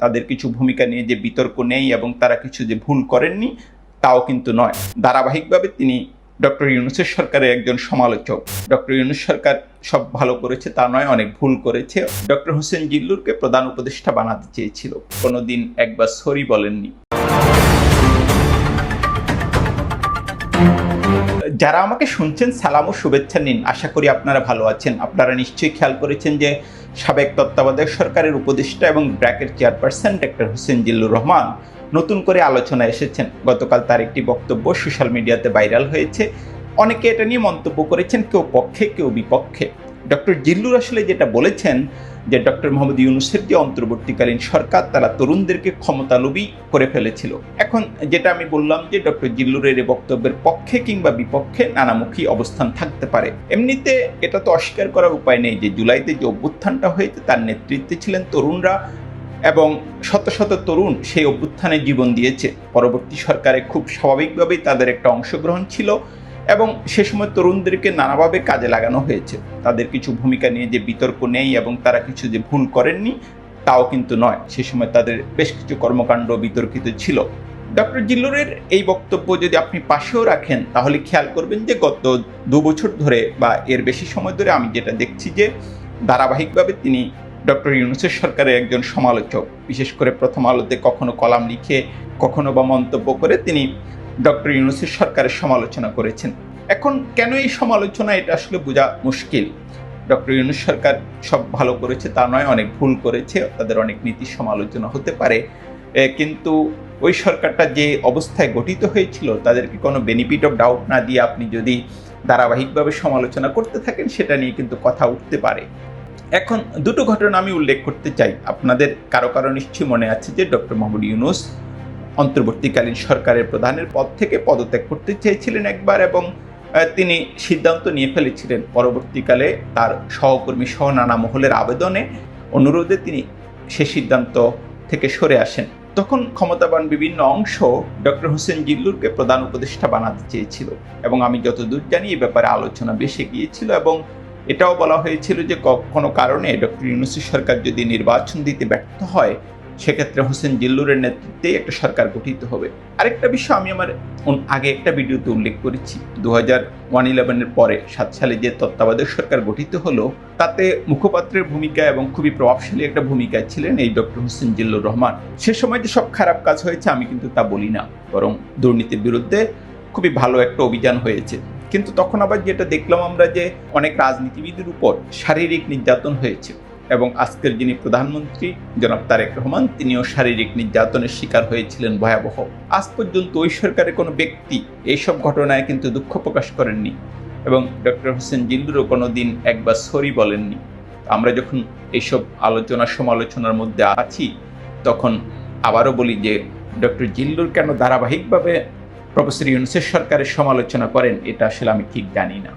তাদের কিছু ভূমিকা নিয়ে যে বিতর্ক নেই এবং তারা কিছু যে ভুল করেননি তাও কিন্তু নয়। ধারাবাহিকভাবে তিনি ডক্টর ইউনূসের সরকারের একজন সমালোচক। ডক্টর ইউনূস সরকার সব ভালো করেছে তা নয়, অনেক ভুল করেছে। ডক্টর হোসেন জিল্লুরকে প্রধান উপদেষ্টা বানাতে চেয়েছিল, কোনোদিন একবার সরি বলেননি। যারা আমাকে শুনছেন সালাম ও শুভেচ্ছা নিন, আশা করি আপনারা ভালো আছেন। আপনারা নিশ্চয়ই খেয়াল করেছেন যে সাবেক তত্ত্বাবধায়ক সরকারের উপদেষ্টা এবং ব্র্যাকের চেয়ারপারসন ডক্টর হোসেন জিল্লুর রহমান নতুন করে আলোচনায় এসেছেন। গতকাল তার একটি বক্তব্য সোশ্যাল মিডিয়াতে ভাইরাল হয়েছে। অনেকে এটা নিয়ে মন্তব্য করেছেন, কেউ পক্ষে কেউ বিপক্ষে। ডক্টর জিল্লুর আসলে যেটা বলেছেন যে ডক্টর মোহাম্মদ ইউনূসের যে অন্তর্বর্তীকালীন সরকার তারা তরুণদেরকে ক্ষমতালোভী করে ফেলেছিল। এখন যেটা আমি বললাম যে ডক্টর জিল্লুরের এই বক্তব্যের পক্ষে কিংবা বিপক্ষে নানামুখী অবস্থান থাকতে পারে। এমনিতে এটা তো অস্বীকার করার উপায় নেই যে জুলাইতে যে অভ্যুত্থানটা হয়েছে তার নেতৃত্বে ছিলেন তরুণরা এবং শত শত তরুণ সেই অভ্যুত্থানে জীবন দিয়েছে। পরবর্তী সরকারে খুব স্বাভাবিকভাবেই তাদের একটা অংশগ্রহণ ছিল এবং সে সময় তরুণদেরকে নানাভাবে কাজে লাগানো হয়েছে। তাদের কিছু ভূমিকা নিয়ে যে বিতর্ক নেই এবং তারা কিছু যে ভুল করেননি তাও কিন্তু নয়। সে সময় তাদের বেশ কিছু কর্মকাণ্ড বিতর্কিত ছিল। ডক্টর জিল্লুরের এই বক্তব্য যদি আপনি পাশেও রাখেন তাহলে খেয়াল করবেন যে গত 2 বছর ধরে বা এর বেশি সময় ধরে আমি যেটা দেখছি যে ধারাবাহিকভাবে তিনি ডক্টর ইউনূসের সরকারের একজন সমালোচক। বিশেষ করে প্রথম আলোতে কখনো কলাম লিখে কখনো বা মন্তব্য করে তিনি ডক্টর ইউনূসের সরকারের সমালোচনা করেছেন। এখন কেন এই সমালোচনা, এটা আসলে বোঝা মুশকিল। ডক্টর ইউনূস সরকার সব ভালো করেছে তা নয়, অনেক ভুল করেছে, তাদের অনেক নীতি সমালোচনা হতে পারে। কিন্তু ওই সরকারটা যে অবস্থায় গঠিত হয়েছিল তাদেরকে কোনো বেনিফিট অফ ডাউট না দিয়ে আপনি যদি ধারাবাহিকভাবে সমালোচনা করতে থাকেন সেটা নিয়ে কিন্তু কথা উঠতে পারে। এখন দুটো ঘটনা আমি উল্লেখ করতে চাই। আপনাদের কারো কারো নিশ্চয়ই মনে আছে যে ডক্টর মোহাম্মদ ইউনূস অন্তর্বর্তীকালীন সরকারের প্রধানের পদ থেকে পদত্যাগ করতে চেয়েছিলেন একবার এবং তিনি সিদ্ধান্ত নিয়ে ফেলেছিলেন। পরবর্তীকালে তার সহকর্মী সহ নানা মহলের আবেদনে অনুরোধে তিনি সে সিদ্ধান্ত থেকে সরে আসেন। তখন ক্ষমতাবান বিভিন্ন অংশ ডক্টর হোসেন জিল্লুরকে প্রধান উপদেষ্টা বানাতে চেয়েছিল এবং আমি যতদূর জানি এই ব্যাপারে আলোচনা বেশি গিয়েছিল এবং এটাও বলা হয়েছিল যে কোনো কারণে ডক্টর ইউনূসের সরকার যদি নির্বাচন দিতে ব্যর্থ হয় সেক্ষেত্রে হোসেন জিল্লুরের নেতৃত্বে একটা সরকার গঠিত হবে। আরেকটা বিষয় আমি আমার আগে একটা ভিডিওতে উল্লেখ করেছি, 2011-এর পরে 7 সালে যে তত্ত্বাবধায়ক সরকার গঠিত হলো তাতে মুখপাত্রের ভূমিকা এবং খুবই প্রভাবশালী একটা ভূমিকায় ছিলেন এই ডক্টর হোসেন জিল্লুর রহমান। সে সময় যে সব খারাপ কাজ হয়েছে আমি কিন্তু তা বলি না, বরং দুর্নীতির বিরুদ্ধে খুবই ভালো একটা অভিযান হয়েছে। কিন্তু তখন আবার যেটা দেখলাম আমরা যে অনেক রাজনীতিবিদের উপর শারীরিক নির্যাতন হয়েছে এবং আজকের যিনি প্রধানমন্ত্রী জনাব তারেক রহমান তিনিও শারীরিক নির্যাতনের শিকার হয়েছিলেন ভয়াবহ। আজ পর্যন্ত ওই সরকারের কোনো ব্যক্তি এইসব ঘটনায় কিন্তু দুঃখ প্রকাশ করেননি এবং ডক্টর হোসেন জিল্লুরও কোনো দিন একবার সরি বলেননি। আমরা যখন এইসব আলোচনা সমালোচনার মধ্যে আছি তখন আবারও বলি যে ডক্টর জিল্লুর কেন ধারাবাহিকভাবে প্রফেসর ইউনূসের সরকারের সমালোচনা করেন এটা আসলে আমি ঠিক জানি না।